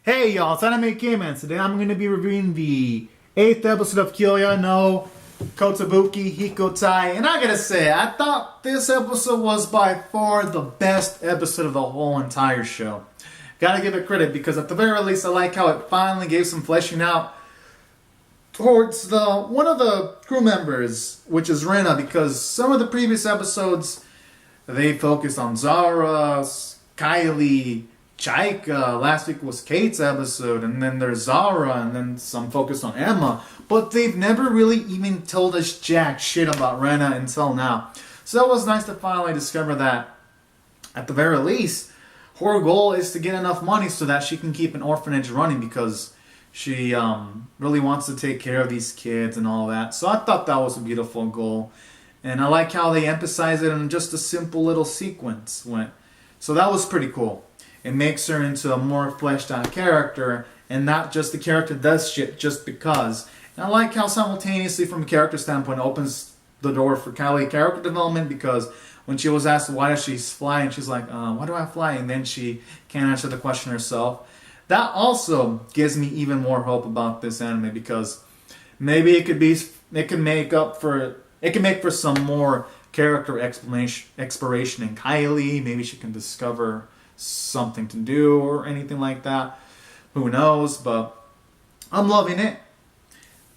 Hey y'all, it's Anime K-Man. Today I'm going to be reviewing the 8th episode of Kouya no Kotobuki Hikoutai. And I gotta say, I thought this episode was by far the best episode of the whole entire show. Gotta give it credit because at the very least I like how it finally gave some fleshing out towards one of the crew members, which is Rena, because some of the previous episodes they focused on Zara, Kylie, Chaika. Last week was Kate's episode, and then there's Zara, and then some focus on Emma. But they've never really even told us jack shit about Rena until now. So it was nice to finally discover that, at the very least, her goal is to get enough money so that she can keep an orphanage running because she really wants to take care of these kids and all that. So I thought that was a beautiful goal. And I like how they emphasize it in just a simple little sequence. So that was pretty cool. It makes her into a more fleshed out character and not just the character does shit just because. And I like how simultaneously from a character standpoint it opens the door for Kylie character development because when she was asked why does she fly and she's like, why do I fly? And then she can't answer the question herself. That also gives me even more hope about this anime because maybe it can make for some more character exploration in Kylie. Maybe she can discover something to do or anything like that. Who knows? But I'm loving it.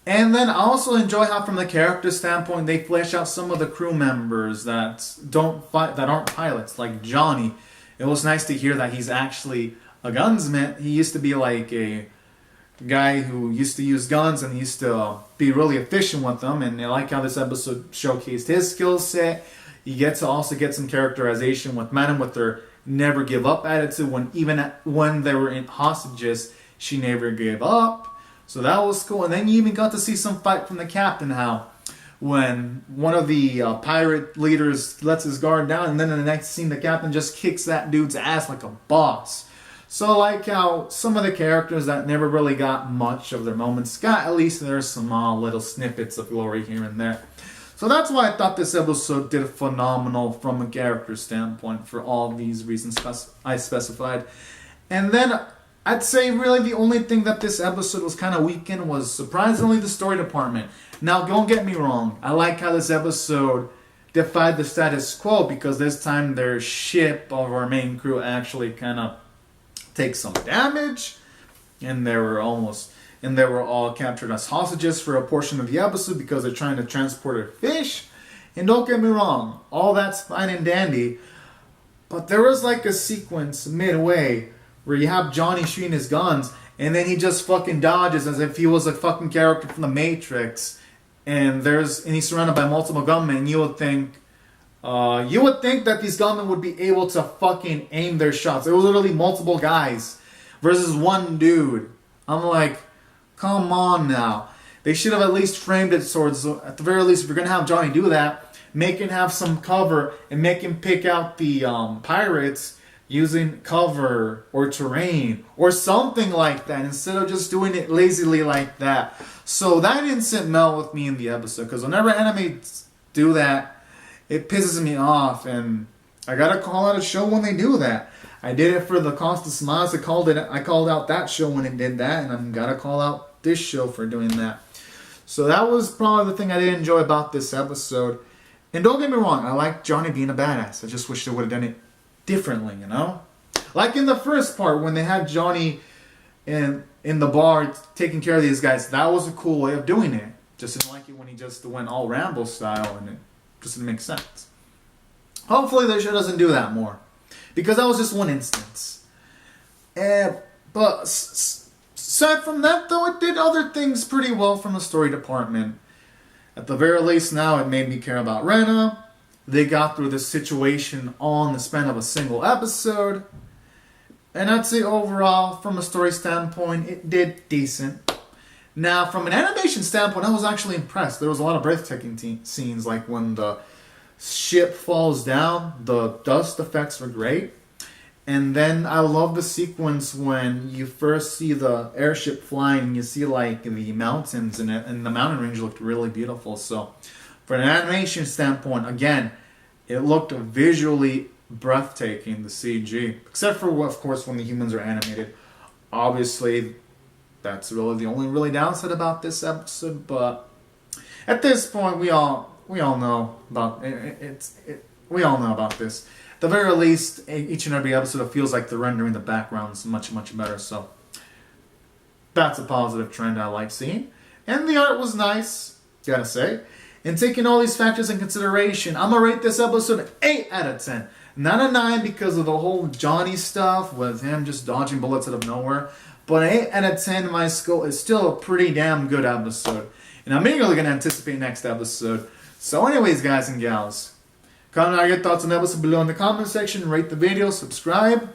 And then I also enjoy how from the character standpoint they flesh out some of the crew members that aren't pilots, like Johnny. It was nice to hear that he's actually a gunsmith. He used to be like a guy who used to use guns and he used to be really efficient with them, and I like how this episode showcased his skill set. You get to also get some characterization with Madam with their never give up attitude. When they were in hostages, she never gave up. So that was cool. And then you even got to see some fight from the captain, how when one of the pirate leaders lets his guard down, and then in the next scene the captain just kicks that dude's ass like a boss. So I like how some of the characters that never really got much of their moments got at least there's some little snippets of glory here and there. So that's why I thought this episode did phenomenal from a character standpoint for all these reasons I specified. And then I'd say really the only thing that this episode was kind of weak in was surprisingly the story department. Now don't get me wrong, I like how this episode defied the status quo because this time their ship of our main crew actually kind of takes some damage, and they were all captured as hostages for a portion of the episode because they're trying to transport a fish. And don't get me wrong, all that's fine and dandy, but there was like a sequence midway where you have Johnny shooting his guns and then he just fucking dodges as if he was a fucking character from the Matrix, and he's surrounded by multiple gunmen, and you would think that these gunmen would be able to fucking aim their shots. It was literally multiple guys versus one dude. I'm like, come on now. They should have at least framed it towards, at the very least, if you're going to have Johnny do that, make him have some cover and make him pick out the pirates using cover or terrain or something like that instead of just doing it lazily like that. So that didn't sit well with me in the episode because whenever animes do that, it pisses me off, and I gotta call out a show when they do that. I did it for the Costa Smiles. I called out that show when it did that, and I'm gotta call out this show for doing that. So that was probably the thing I didn't enjoy about this episode. And don't get me wrong, I like Johnny being a badass. I just wish they would have done it differently, you know? Like in the first part when they had Johnny in the bar taking care of these guys, that was a cool way of doing it. Just didn't like it when he just went all Rambo style and it just didn't make sense. Hopefully the show doesn't do that more, because that was just one instance. But aside from that, though, it did other things pretty well from the story department. At the very least, now it made me care about Rena. They got through this situation all in the span of a single episode. And I'd say overall, from a story standpoint, it did decent. Now, from an animation standpoint, I was actually impressed. There was a lot of breathtaking scenes, like when the ship falls down, the dust effects were great. And then I love the sequence when you first see the airship flying and you see like the mountains in it, and the mountain range looked really beautiful. So, from an animation standpoint, again, it looked visually breathtaking, the CG. Except for, of course, when the humans are animated. Obviously, that's really the only really downside about this episode, but at this point, we all know about we all know about this. At the very least, each and every episode, it feels like the rendering the background is much better. So that's a positive trend I like seeing. And the art was nice, gotta say. And taking all these factors in consideration, I'm gonna rate this episode an 8 out of 10. Not a 9 because of the whole Johnny stuff with him just dodging bullets out of nowhere. But an 8 out of 10 in my skull is still a pretty damn good episode. And I'm eagerly gonna anticipate next episode. So anyways, guys and gals, comment out your thoughts on the episode below in the comment section, rate the video, subscribe,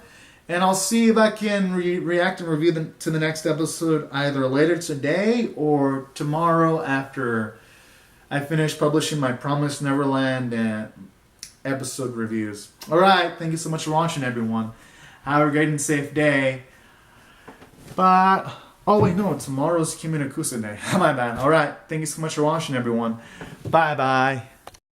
and I'll see if I can react and review to the next episode either later today or tomorrow after I finish publishing my Promised Neverland episode reviews. Alright, thank you so much for watching, everyone. Have a great and safe day. But oh wait, no, tomorrow's Kimi no Kusa Day. My bad. Alright, thank you so much for watching, everyone. Bye bye.